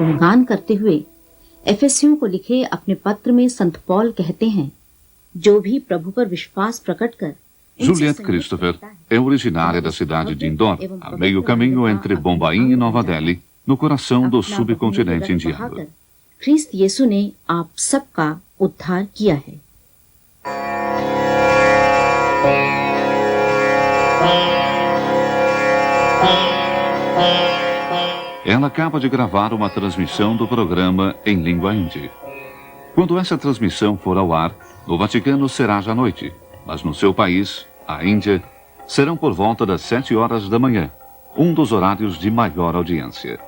गुणगान करते हुए एफेसियों को लिखे अपने पत्र में संत पौल कहते हैं, जो भी प्रभु पर विश्वास प्रकट कर Juliette Christopher é originária da cidade de Indore, a meio caminho entre Bombaim e Nova Delhi, no coração do subcontinente indiano. ख्रिस्त यीशु ने आप सबका उद्धार किया है। Ela acaba de gravar uma transmissão do programa em língua hindi. Quando essa transmissão for ao ar, no Vaticano será já noite, mas no seu país, a Índia, serão por volta das 7 horas da manhã, um dos horários de maior audiência.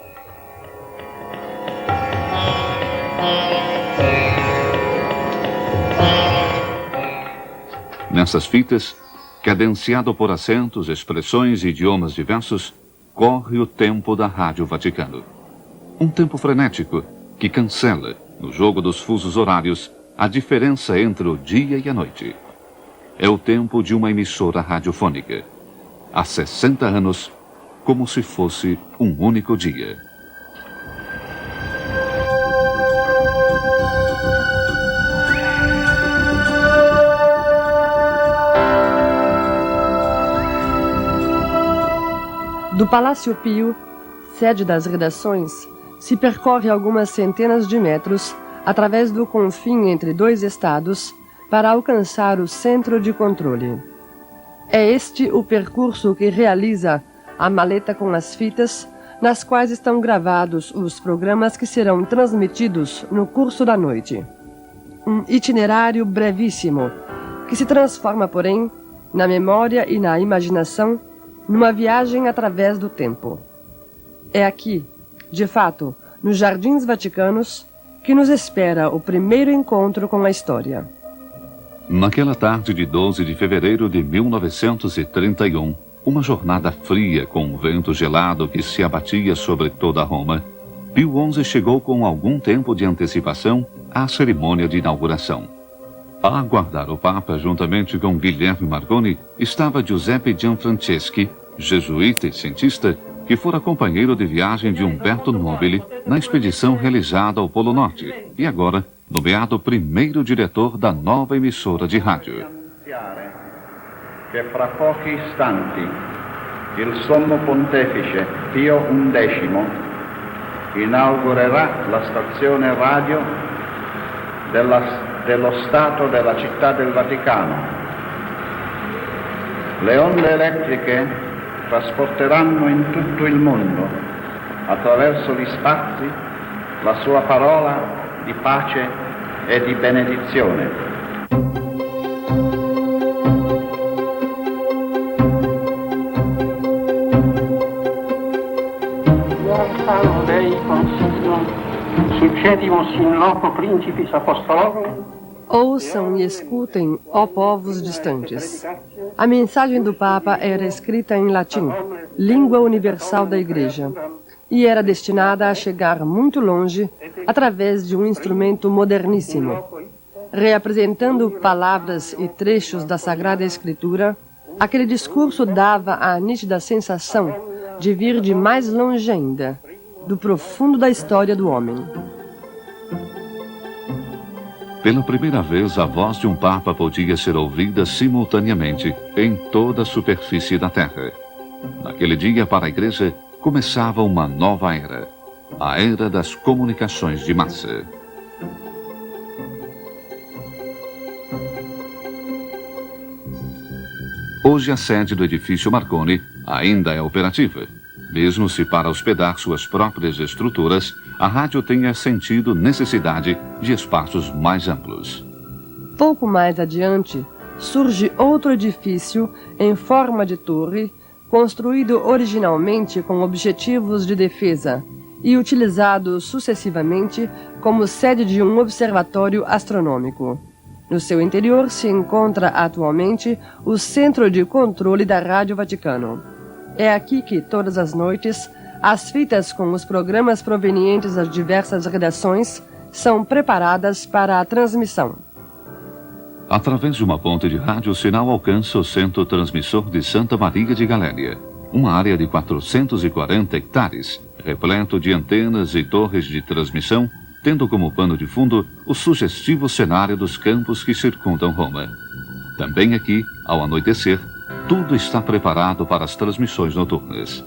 Nessas fitas, cadenciado por acentos, expressões e idiomas diversos, corre o tempo da Rádio Vaticano. Um tempo frenético que cancela, no jogo dos fusos horários, a diferença entre o dia e a noite. É o tempo de uma emissora radiofônica. Há 60 anos, como se fosse um único dia. Do Palácio Pio, sede das redações, se percorre algumas centenas de metros através do confim entre dois estados para alcançar o centro de controle. É este o percurso que realiza a maleta com as fitas, nas quais estão gravados os programas que serão transmitidos no curso da noite. Um itinerário brevíssimo, que se transforma, porém, na memória e na imaginação, numa viagem através do tempo. É aqui, de fato, nos Jardins Vaticanos, que nos espera o primeiro encontro com a história. Naquela tarde de 12 de fevereiro de 1931, uma jornada fria com um vento gelado que se abatia sobre toda Roma, Pio XI chegou com algum tempo de antecipação à cerimônia de inauguração. A aguardar o Papa, juntamente com Guilherme Marconi, estava Giuseppe Gianfranceschi, jesuíta e cientista, que fora companheiro de viagem de Umberto Nobile na expedição realizada ao Polo Norte e agora nomeado primeiro diretor da nova emissora de rádio. Che fra pochi istanti il Sommo Pontefice Pio XI inaugurerà la stazione radio dello Stato della Città del Vaticano. Le onde elettriche trasporteranno in tutto il mondo, attraverso gli spazi, la sua parola di pace e di benedizione. Dei consiglio succedimos in loco principis apostolorum. Ouçam e escutem, ó povos distantes. A mensagem do Papa era escrita em latim, língua universal da Igreja, e era destinada a chegar muito longe através de um instrumento moderníssimo. Reapresentando palavras e trechos da Sagrada Escritura, aquele discurso dava a nítida sensação de vir de mais longe ainda, do profundo da história do homem. Pela primeira vez, a voz de um Papa podia ser ouvida simultaneamente em toda a superfície da Terra. Naquele dia, para a Igreja, começava uma nova era, a era das comunicações de massa. Hoje, a sede do edifício Marconi ainda é operativa, mesmo se para hospedar suas próprias estruturas, a rádio tenha sentido necessidade de espaços mais amplos. Pouco mais adiante, surge outro edifício em forma de torre, construído originalmente com objetivos de defesa e utilizado sucessivamente como sede de um observatório astronômico. No seu interior se encontra atualmente o Centro de Controle da Rádio Vaticano. É aqui que, todas as noites, as fitas com os programas provenientes das diversas redações são preparadas para a transmissão. Através de uma ponte de rádio, o sinal alcança o centro transmissor de Santa Maria de Galéria, uma área de 440 hectares, repleto de antenas e torres de transmissão, tendo como pano de fundo o sugestivo cenário dos campos que circundam Roma. Também aqui, ao anoitecer, tudo está preparado para as transmissões noturnas.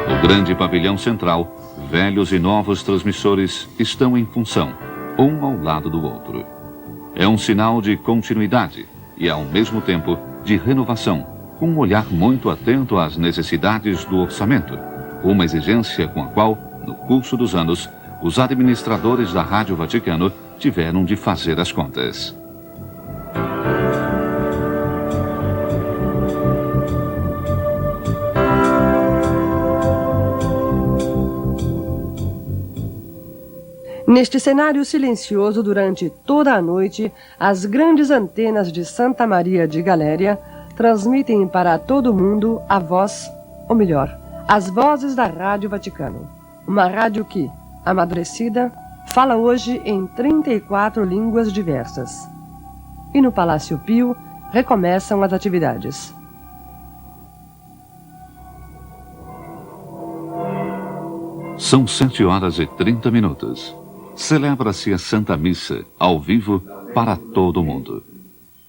No grande pavilhão central, velhos e novos transmissores estão em função, um ao lado do outro. É um sinal de continuidade e, ao mesmo tempo, de renovação, com um olhar muito atento às necessidades do orçamento, uma exigência com a qual, no curso dos anos, os administradores da Rádio Vaticano tiveram de fazer as contas. Neste cenário silencioso, durante toda a noite, as grandes antenas de Santa Maria de Galéria transmitem para todo o mundo a voz, ou melhor, as vozes da Rádio Vaticano. Uma rádio que, amadurecida, fala hoje em 34 línguas diversas. E no Palácio Pio recomeçam as atividades. São 7h30. Celebra-se a Santa Missa, ao vivo, para todo o mundo.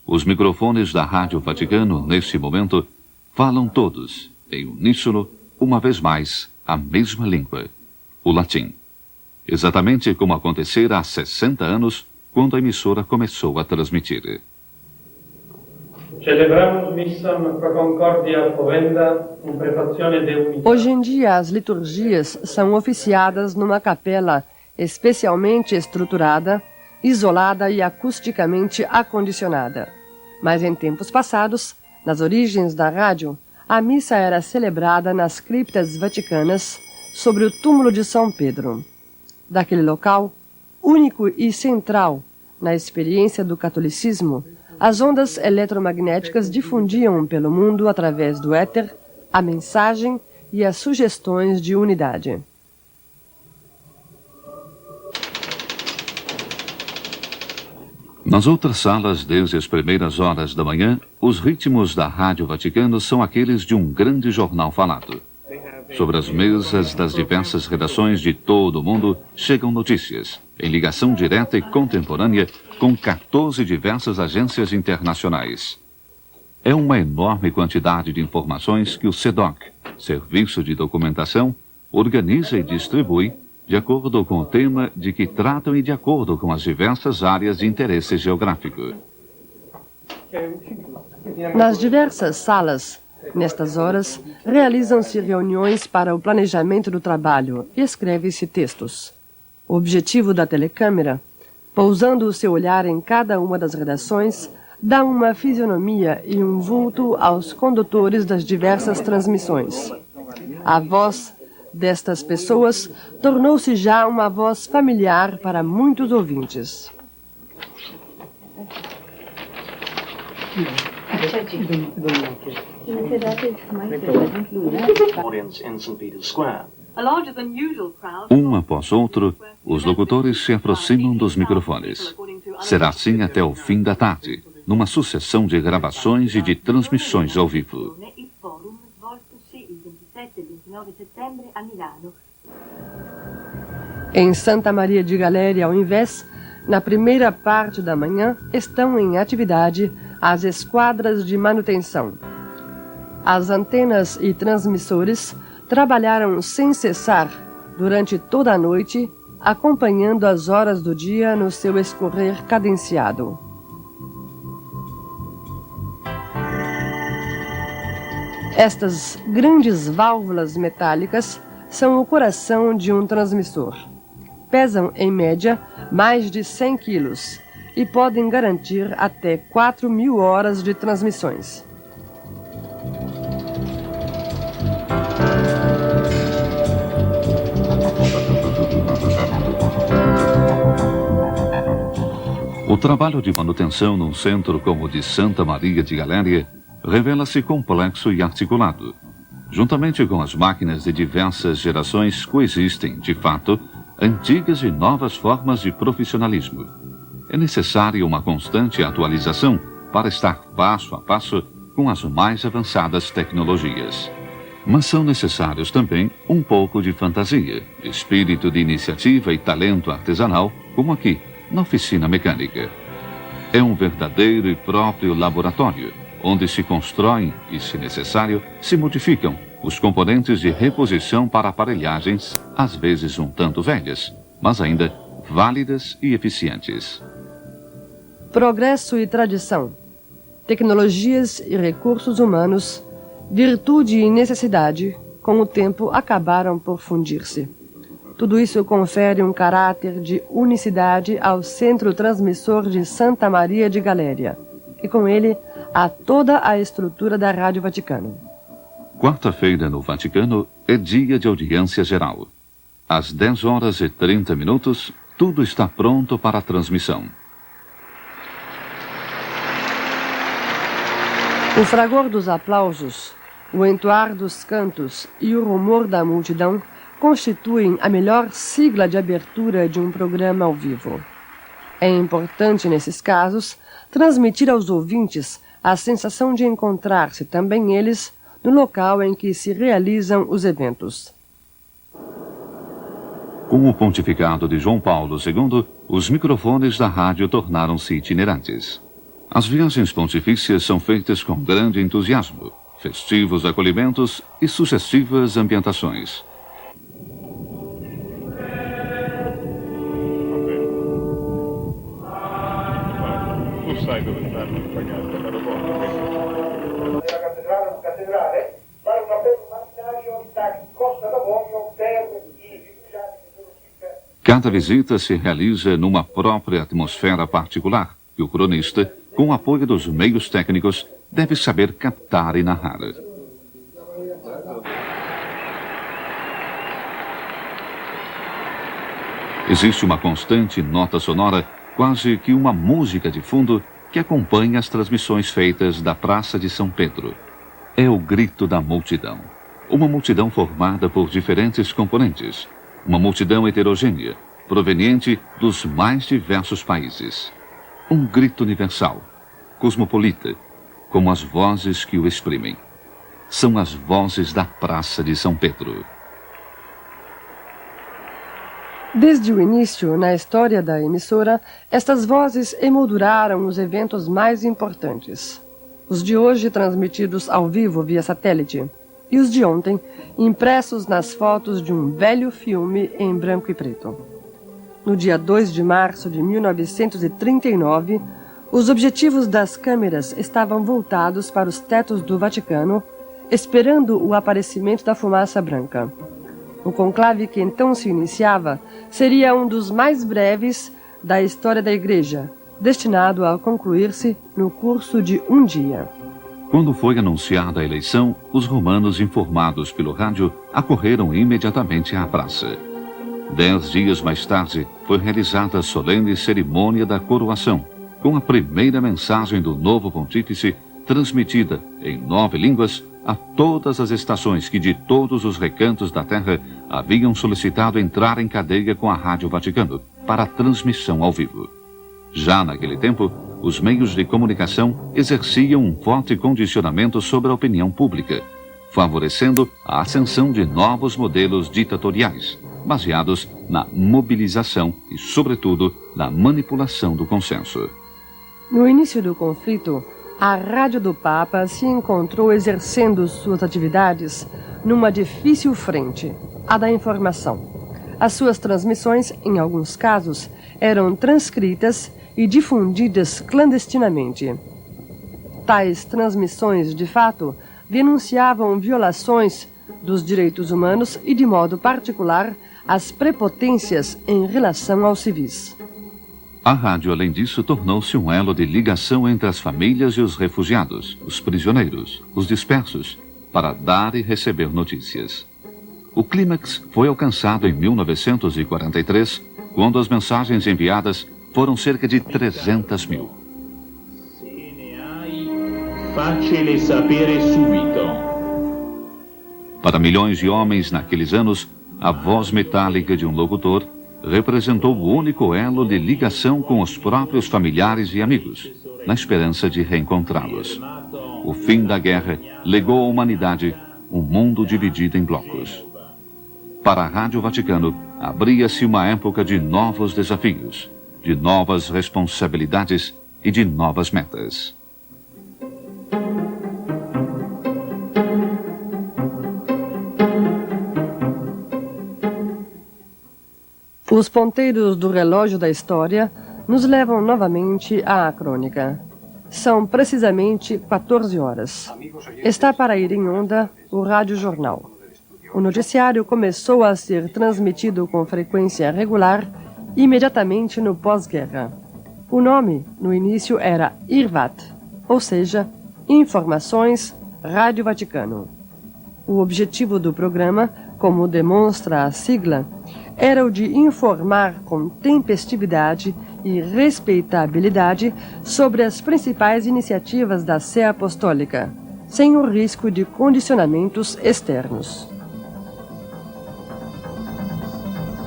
Os microfones da Rádio Vaticano, neste momento, falam todos, em uníssono, uma vez mais, a mesma língua, o latim. Exatamente como acontecera há 60 anos, quando a emissora começou a transmitir. Celebramos missam pro concordia povenda in prefazione de unità. Hoje em dia, as liturgias são oficiadas numa capela especialmente estruturada, isolada e acusticamente acondicionada. Mas em tempos passados, nas origens da rádio, a missa era celebrada nas criptas vaticanas sobre o túmulo de São Pedro. Daquele local, único e central na experiência do catolicismo, as ondas eletromagnéticas difundiam pelo mundo através do éter a mensagem e as sugestões de unidade. Nas outras salas, desde as primeiras horas da manhã, os ritmos da Rádio Vaticano são aqueles de um grande jornal falado. Sobre as mesas das diversas redações de todo o mundo chegam notícias, em ligação direta e contemporânea com 14 diversas agências internacionais. É uma enorme quantidade de informações que o SEDOC, Serviço de Documentação, organiza e distribui de acordo com o tema de que tratam e de acordo com as diversas áreas de interesse geográfico. Nas diversas salas, nestas horas, realizam-se reuniões para o planejamento do trabalho e escreve-se textos. O objetivo da telecâmera, pousando o seu olhar em cada uma das redações, dá uma fisionomia e um vulto aos condutores das diversas transmissões. A voz destas pessoas tornou-se já uma voz familiar para muitos ouvintes. Um após outro, os locutores se aproximam dos microfones. Será assim até o fim da tarde, numa sucessão de gravações e de transmissões ao vivo. Em Santa Maria de Galéria, ao invés, na primeira parte da manhã, estão em atividade as esquadras de manutenção. As antenas e transmissores trabalharam sem cessar durante toda a noite, acompanhando as horas do dia no seu escorrer cadenciado. Estas grandes válvulas metálicas são o coração de um transmissor. Pesam, em média, mais de 100 quilos e podem garantir até 4.000 horas de transmissões. O trabalho de manutenção num centro como o de Santa Maria de Galéria revela-se complexo e articulado. Juntamente com as máquinas de diversas gerações coexistem, de fato, antigas e novas formas de profissionalismo. É necessária uma constante atualização para estar passo a passo com as mais avançadas tecnologias. Mas são necessários também um pouco de fantasia, espírito de iniciativa e talento artesanal, como aqui, na oficina mecânica. É um verdadeiro e próprio laboratório, onde se constroem e, se necessário, se modificam os componentes de reposição para aparelhagens, às vezes um tanto velhas, mas ainda válidas e eficientes. Progresso e tradição, tecnologias e recursos humanos, virtude e necessidade, com o tempo acabaram por fundir-se. Tudo isso confere um caráter de unicidade ao centro transmissor de Santa Maria de Galéria, e com ele a toda a estrutura da Rádio Vaticano. Quarta-feira no Vaticano é dia de audiência geral. Às 10h30, tudo está pronto para a transmissão. O fragor dos aplausos, o entoar dos cantos e o rumor da multidão constituem a melhor sigla de abertura de um programa ao vivo. É importante, nesses casos, transmitir aos ouvintes a sensação de encontrar-se também eles no local em que se realizam os eventos. Com o pontificado de João Paulo II, os microfones da rádio tornaram-se itinerantes. As viagens pontifícias são feitas com grande entusiasmo, festivos acolhimentos e sucessivas ambientações. Tu sai dove stanno le ragazze all'aeroporto? Della cattedrale fare un appello umanitario da Costa d'Avorio per i rifugiati che sono circa... Cada visita se realiza numa própria atmosfera particular que o cronista, com o apoio dos meios técnicos, deve saber captar e narrar. Existe uma constante nota sonora, quase que uma música de fundo, que acompanha as transmissões feitas da Praça de São Pedro. É o grito da multidão. Uma multidão formada por diferentes componentes. Uma multidão heterogênea, proveniente dos mais diversos países. Um grito universal, cosmopolita, como as vozes que o exprimem. São as vozes da Praça de São Pedro. Desde o início, na história da emissora, estas vozes emolduraram os eventos mais importantes. Os de hoje transmitidos ao vivo via satélite, e os de ontem impressos nas fotos de um velho filme em branco e preto. No dia 2 de março de 1939, os objetivos das câmeras estavam voltados para os tetos do Vaticano, esperando o aparecimento da fumaça branca. O conclave que então se iniciava seria um dos mais breves da história da Igreja, destinado a concluir-se no curso de um dia. Quando foi anunciada a eleição, os romanos, informados pelo rádio, acorreram imediatamente à praça. 10 dias mais tarde, foi realizada a solene cerimônia da coroação, com a primeira mensagem do novo pontífice, transmitida em 9 línguas a todas as estações que de todos os recantos da terra haviam solicitado entrar em cadeia com a Rádio Vaticano para a transmissão ao vivo. Já naquele tempo, os meios de comunicação exerciam um forte condicionamento sobre a opinião pública, favorecendo a ascensão de novos modelos ditatoriais, baseados na mobilização e, sobretudo, na manipulação do consenso. No início do conflito, a Rádio do Papa se encontrou exercendo suas atividades numa difícil frente, a da informação. As suas transmissões, em alguns casos, eram transcritas e difundidas clandestinamente. Tais transmissões, de fato, denunciavam violações dos direitos humanos e, de modo particular, as prepotências em relação aos civis. A rádio, além disso, tornou-se um elo de ligação entre as famílias e os refugiados, os prisioneiros, os dispersos, para dar e receber notícias. O clímax foi alcançado em 1943, quando as mensagens enviadas foram cerca de 300 mil. Faccele sapere subito. Para milhões de homens naqueles anos, a voz metálica de um locutor representou o único elo de ligação com os próprios familiares e amigos, na esperança de reencontrá-los. o fim da guerra legou à humanidade um mundo dividido em blocos. Para a Rádio Vaticano, abria-se uma época de novos desafios, de novas responsabilidades e de novas metas. Os ponteiros do relógio da história nos levam novamente à crônica. São precisamente 14 horas. Está para ir em onda o Rádio Jornal. O noticiário começou a ser transmitido com frequência regular imediatamente no pós-guerra. O nome, no início, era IRVAT, ou seja, Informações Rádio Vaticano. O objetivo do programa, como demonstra a sigla, era o de informar com tempestividade e respeitabilidade sobre as principais iniciativas da Sé Apostólica, sem o risco de condicionamentos externos.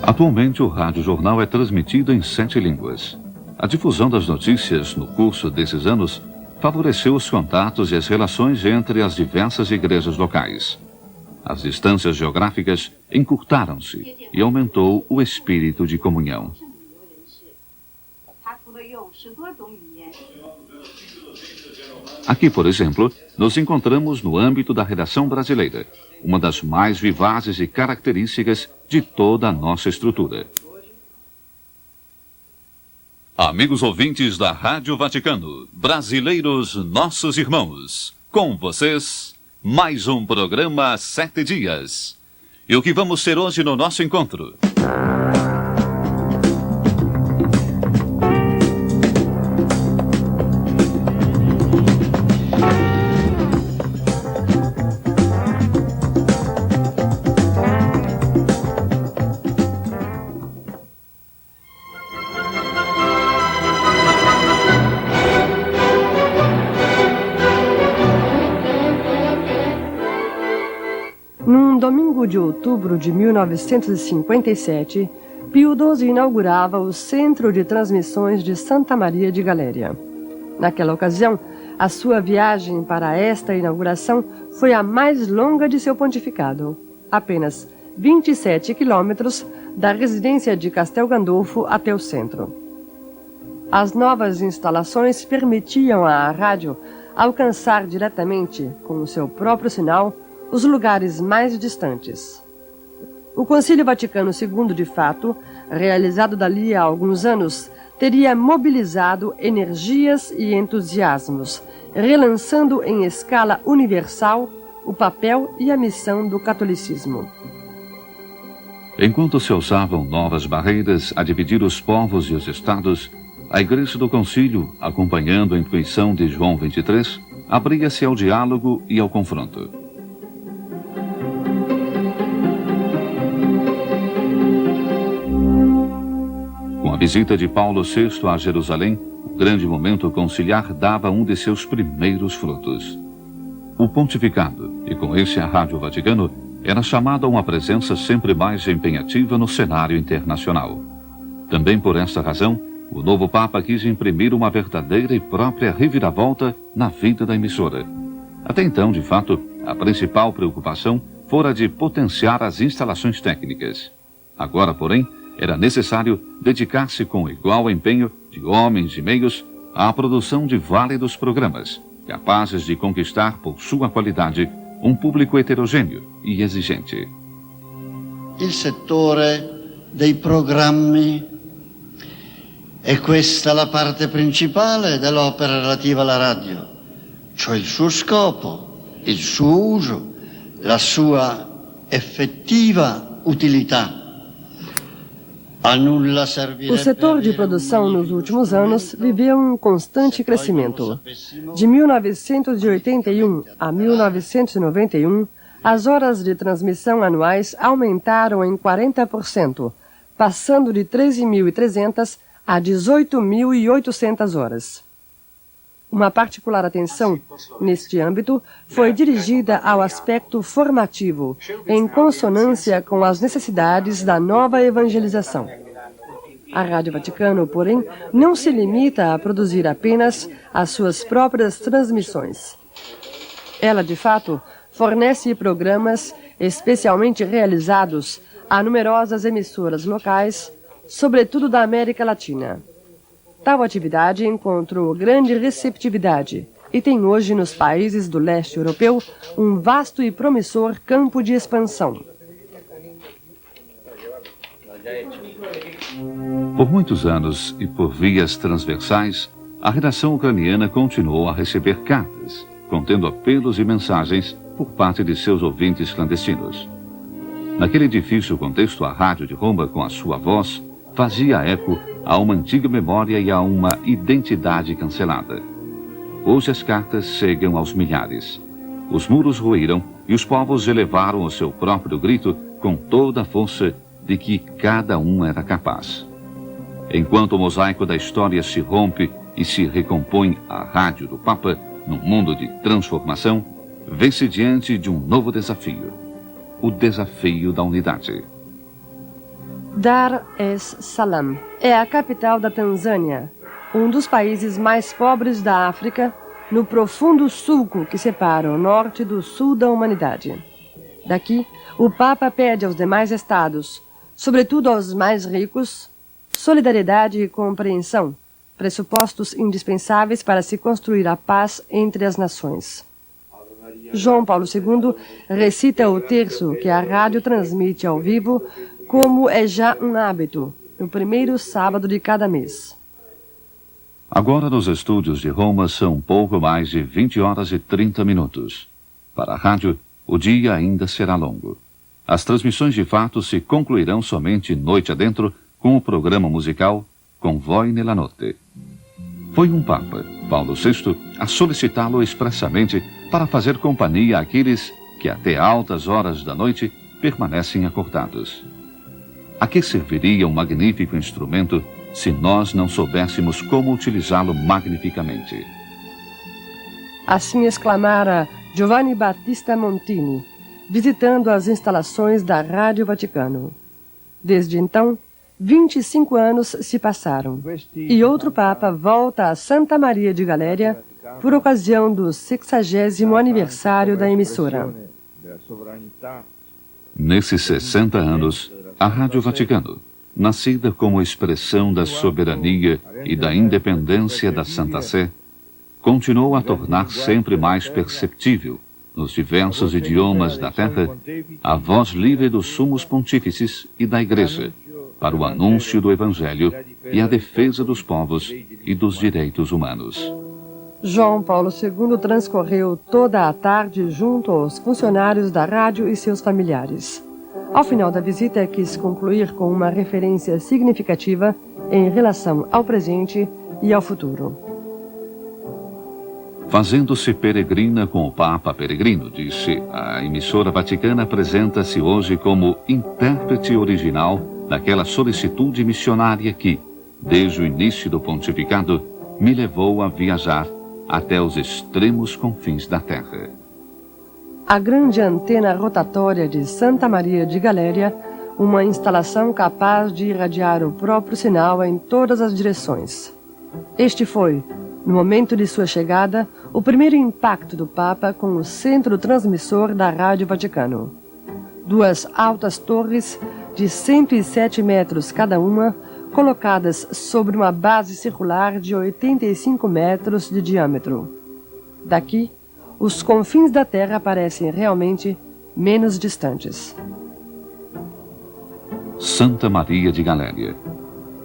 Atualmente, o Rádio Jornal é transmitido em 7 línguas. A difusão das notícias no curso desses anos favoreceu os contatos e as relações entre as diversas igrejas locais. As distâncias geográficas encurtaram-se e aumentou o espírito de comunhão. Aqui, por exemplo, nos encontramos no âmbito da redação brasileira, uma das mais vivazes e características de toda a nossa estrutura. Amigos ouvintes da Rádio Vaticano, brasileiros nossos irmãos, com vocês, mais um programa 7 dias. E o que vamos ter hoje no nosso encontro? Num domingo de outubro de 1957, Pio XII inaugurava o Centro de Transmissões de Santa Maria de Galéria. Naquela ocasião, a sua viagem para esta inauguração foi a mais longa de seu pontificado, apenas 27 quilômetros da residência de Castel Gandolfo até o centro. As novas instalações permitiam à rádio alcançar diretamente, com o seu próprio sinal, os lugares mais distantes. O Concílio Vaticano II, de fato, realizado dali a alguns anos, teria mobilizado energias e entusiasmos, relançando em escala universal o papel e a missão do catolicismo. Enquanto se alçavam novas barreiras a dividir os povos e os estados, a Igreja do Concílio, acompanhando a intuição de João XXIII, abria-se ao diálogo e ao confronto. Com a visita de Paulo VI a Jerusalém, o grande momento conciliar dava um de seus primeiros frutos. O pontificado, e com esse a Rádio Vaticano, era chamado a uma presença sempre mais empenhativa no cenário internacional. Também por esta razão, o novo Papa quis imprimir uma verdadeira e própria reviravolta na vida da emissora. Até então, de fato, a principal preocupação fora de potenciar as instalações técnicas. Agora, porém, era necessário dedicar-se com igual empenho de homens e meios à produção de válidos programas, capazes de conquistar por sua qualidade um público heterogêneo e exigente. Il settore dei programmi è questa la parte principale dell'opera relativa alla radio, cioè il suo scopo, il suo uso, la sua effettiva utilità. O setor de produção nos últimos anos viveu um constante crescimento. De 1981 a 1991, as horas de transmissão anuais aumentaram em 40%, passando de 13.300 a 18.800 horas. Uma particular atenção, neste âmbito, foi dirigida ao aspecto formativo, em consonância com as necessidades da nova evangelização. A Rádio Vaticano, porém, não se limita a produzir apenas as suas próprias transmissões. Ela, de fato, fornece programas especialmente realizados a numerosas emissoras locais, sobretudo da América Latina. Tal atividade encontrou grande receptividade e tem hoje nos países do leste europeu um vasto e promissor campo de expansão. Por muitos anos e por vias transversais, a redação ucraniana continuou a receber cartas, contendo apelos e mensagens por parte de seus ouvintes clandestinos. Naquele difícil contexto, a Rádio de Roma, com a sua voz, fazia eco a uma antiga memória e a uma identidade cancelada. Hoje as cartas chegam aos milhares. Os muros ruíram e os povos elevaram o seu próprio grito com toda a força de que cada um era capaz. Enquanto o mosaico da história se rompe e se recompõe a rádio do Papa num mundo de transformação, vê-se diante de um novo desafio, o desafio da unidade. Dar es Salaam é a capital da Tanzânia, um dos países mais pobres da África, no profundo sulco que separa o norte do sul da humanidade. Daqui, o Papa pede aos demais estados, sobretudo aos mais ricos, solidariedade e compreensão, pressupostos indispensáveis para se construir a paz entre as nações. João Paulo II recita o terço que a rádio transmite ao vivo, como é já um hábito, no primeiro sábado de cada mês. Agora nos estúdios de Roma são pouco mais de 20 horas e 30 minutos. Para a rádio, o dia ainda será longo. As transmissões de fato se concluirão somente noite adentro com o programa musical Convoi nella Notte. Foi um Papa, Paulo VI, a solicitá-lo expressamente para fazer companhia àqueles que até altas horas da noite permanecem acordados. A que serviria um magnífico instrumento se nós não soubéssemos como utilizá-lo magnificamente? Assim exclamara Giovanni Battista Montini, visitando as instalações da Rádio Vaticano. Desde então, 25 anos se passaram e outro Papa volta a Santa Maria de Galéria por ocasião do 60º aniversário da emissora. Nesses 60 anos, a Rádio Vaticano, nascida como expressão da soberania e da independência da Santa Sé, continuou a tornar sempre mais perceptível, nos diversos idiomas da terra, a voz livre dos sumos pontífices e da Igreja, para o anúncio do Evangelho e a defesa dos povos e dos direitos humanos. João Paulo II transcorreu toda a tarde junto aos funcionários da rádio e seus familiares. Ao final da visita, quis concluir com uma referência significativa em relação ao presente e ao futuro. Fazendo-se peregrina com o Papa Peregrino, disse, a emissora vaticana apresenta-se hoje como intérprete original daquela solicitude missionária que, desde o início do pontificado, me levou a viajar até os extremos confins da terra. A grande antena rotatória de Santa Maria de Galéria, uma instalação capaz de irradiar o próprio sinal em todas as direções. Este foi, no momento de sua chegada, o primeiro impacto do Papa com o centro transmissor da Rádio Vaticano. Duas altas torres de 107 metros cada uma, colocadas sobre uma base circular de 85 metros de diâmetro. Daqui, os confins da Terra parecem realmente menos distantes. Santa Maria de Galéria,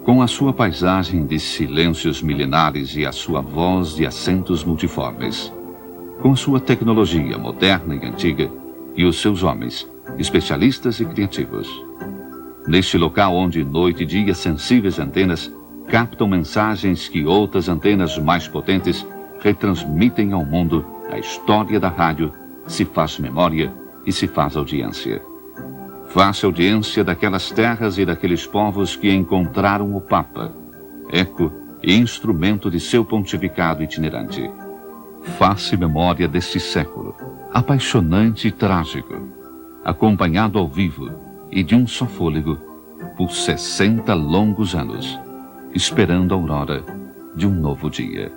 com a sua paisagem de silêncios milenares e a sua voz de acentos multiformes, com a sua tecnologia moderna e antiga e os seus homens, especialistas e criativos. Neste local onde noite e dia sensíveis antenas captam mensagens que outras antenas mais potentes retransmitem ao mundo, a história da rádio se faz memória e se faz audiência. Faz audiência daquelas terras e daqueles povos que encontraram o Papa, eco e instrumento de seu pontificado itinerante. Faz-se memória deste século, apaixonante e trágico, acompanhado ao vivo e de um só fôlego, por 60 longos anos, esperando a aurora de um novo dia.